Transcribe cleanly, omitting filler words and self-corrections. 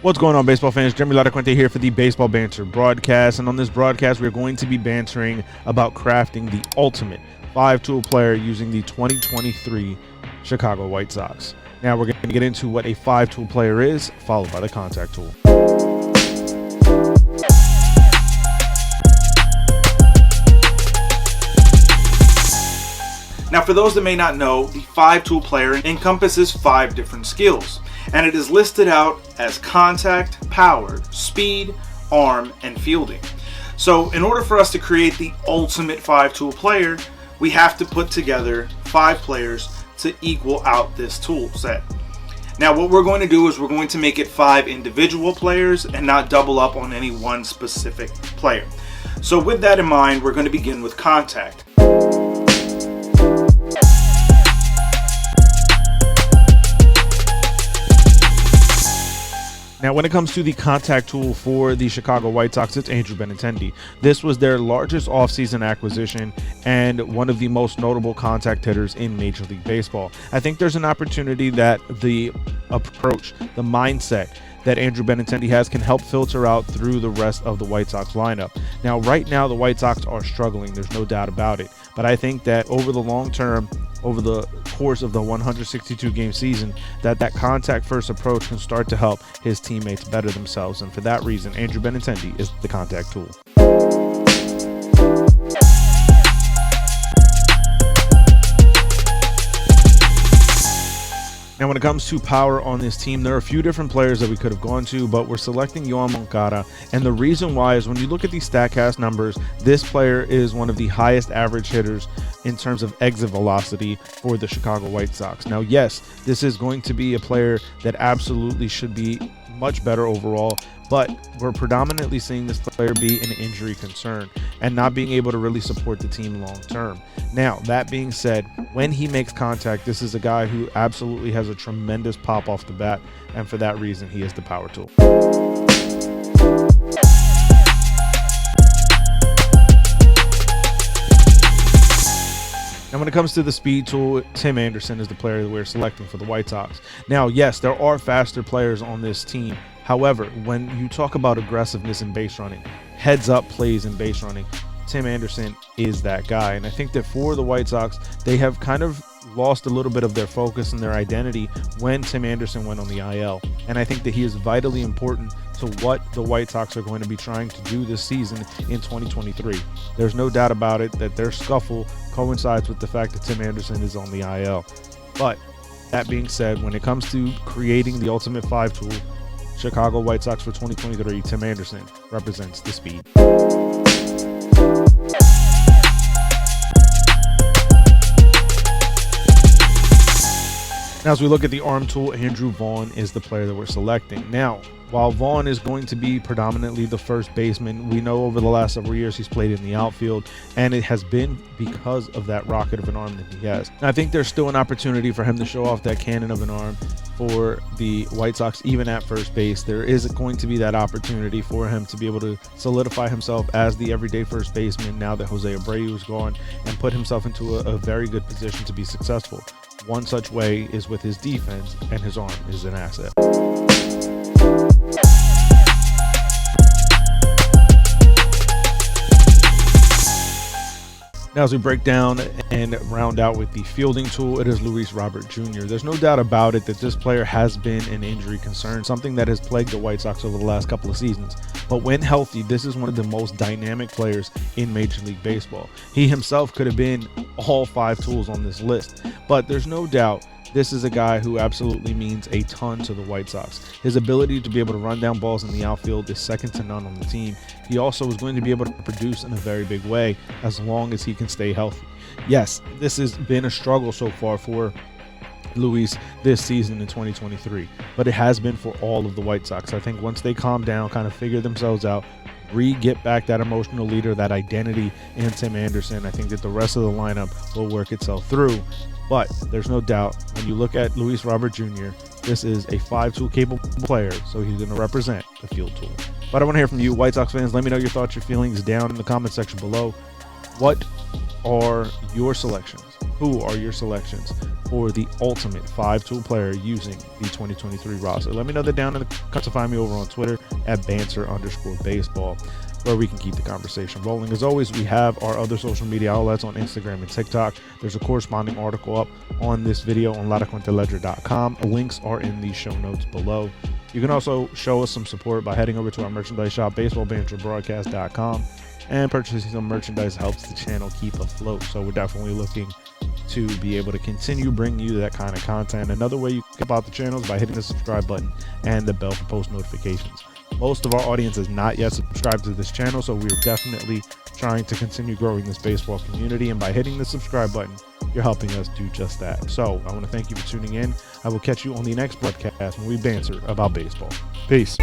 What's going on, baseball fans? Jeremy Laracuente here for the Baseball Banter Broadcast. And on this broadcast, we're going to be bantering about crafting the ultimate 5-tool player using the 2023 Chicago White Sox. Now we're going to get into what a 5-tool player is, followed by the contact tool. Now, for those that may not know, the 5-tool player encompasses 5 different skills, and it is listed out as contact, power, speed, arm, and fielding. So in order for us to create the ultimate 5-tool player, we have to put together 5 players to equal out this tool set. Now what we're going to do is we're going to make it 5 individual players and not double up on any one specific player. So with that in mind, we're going to begin with contact. Now, when it comes to the contact tool for the Chicago White Sox, it's Andrew Benintendi. This was their largest offseason acquisition and one of the most notable contact hitters in Major League Baseball. I think there's an opportunity that the approach, the mindset that Andrew Benintendi has can help filter out through the rest of the White Sox lineup. Now, right now, the White Sox are struggling. There's no doubt about it. But I think that over the long term, over the course of the 162-game season, that contact-first approach can start to help his teammates better themselves. And for that reason, Andrew Benintendi is the contact tool. Now, when it comes to power on this team, there are a few different players that we could have gone to, but we're selecting Yoan Moncada. And the reason why is when you look at the StatCast numbers, this player is one of the highest average hitters in terms of exit velocity for the Chicago White Sox. Now, yes, this is going to be a player that absolutely should be much better overall, but we're predominantly seeing this player be an injury concern and not being able to really support the team long term. Now, that being said, when he makes contact, this is a guy who absolutely has a tremendous pop off the bat, and for that reason, he is the power tool. Now, when it comes to the speed tool, Tim Anderson is the player that we're selecting for the White Sox. Now, yes, there are faster players on this team. However, when you talk about aggressiveness in base running, heads up plays in base running, Tim Anderson is that guy. And I think that for the White Sox, they have kind of lost a little bit of their focus and their identity when Tim Anderson went on the IL. And I think that he is vitally important to what the White Sox are going to be trying to do this season in 2023. There's no doubt about it that their scuffle coincides with the fact that Tim Anderson is on the IL. But that being said, when it comes to creating the ultimate 5-tool, Chicago White Sox for 2023, Tim Anderson represents the speed. Now, as we look at the arm tool, Andrew Vaughn is the player that we're selecting. Now, while Vaughn is going to be predominantly the first baseman, we know over the last several years he's played in the outfield, and it has been because of that rocket of an arm that he has. And I think there's still an opportunity for him to show off that cannon of an arm for the White Sox, even at first base. There is going to be that opportunity for him to be able to solidify himself as the everyday first baseman now that Jose Abreu is gone, and put himself into a very good position to be successful. One such way is with his defense, and his arm is an asset. Now, as we break down and round out with the fielding tool, it is Luis Robert Jr. There's no doubt about it that this player has been an injury concern, something that has plagued the White Sox over the last couple of seasons. But when healthy, this is one of the most dynamic players in Major League Baseball. He himself could have been all 5 tools on this list, but there's no doubt this is a guy who absolutely means a ton to the White Sox. His ability to be able to run down balls in the outfield is second to none on the team. He also is going to be able to produce in a very big way as long as he can stay healthy. Yes, this has been a struggle so far for Luis this season in 2023, but it has been for all of the White Sox. I think once they calm down, kind of figure themselves out, get back that emotional leader, that identity in Tim Anderson, I think that the rest of the lineup will work itself through. But there's no doubt when you look at Luis Robert Jr., this is a 5-tool capable player, so he's going to represent the field tool. But I want to hear from you, White Sox fans. Let me know your thoughts, your feelings down in the comment section below. What are your selections? Who are your selections for the ultimate 5-tool player using the 2023 roster? Let me know that down in the comments. Find me over on Twitter at banter_baseball, where we can keep the conversation rolling. As always, we have our other social media outlets on Instagram and TikTok. There's a corresponding article up on this video on laracuenteledger.com. Links are in the show notes below. You can also show us some support by heading over to our merchandise shop, baseballbanterbroadcast.com, and purchasing some merchandise helps the channel keep afloat. So we're definitely looking to be able to continue bringing you that kind of content. Another way you can help out the channel is by hitting the subscribe button and the bell for post notifications. Most of our audience is not yet subscribed to this channel, so we're definitely trying to continue growing this baseball community, and by hitting the subscribe button, you're helping us do just that. So I want to thank you for tuning in. I will catch you on the next broadcast when we banter about baseball. Peace.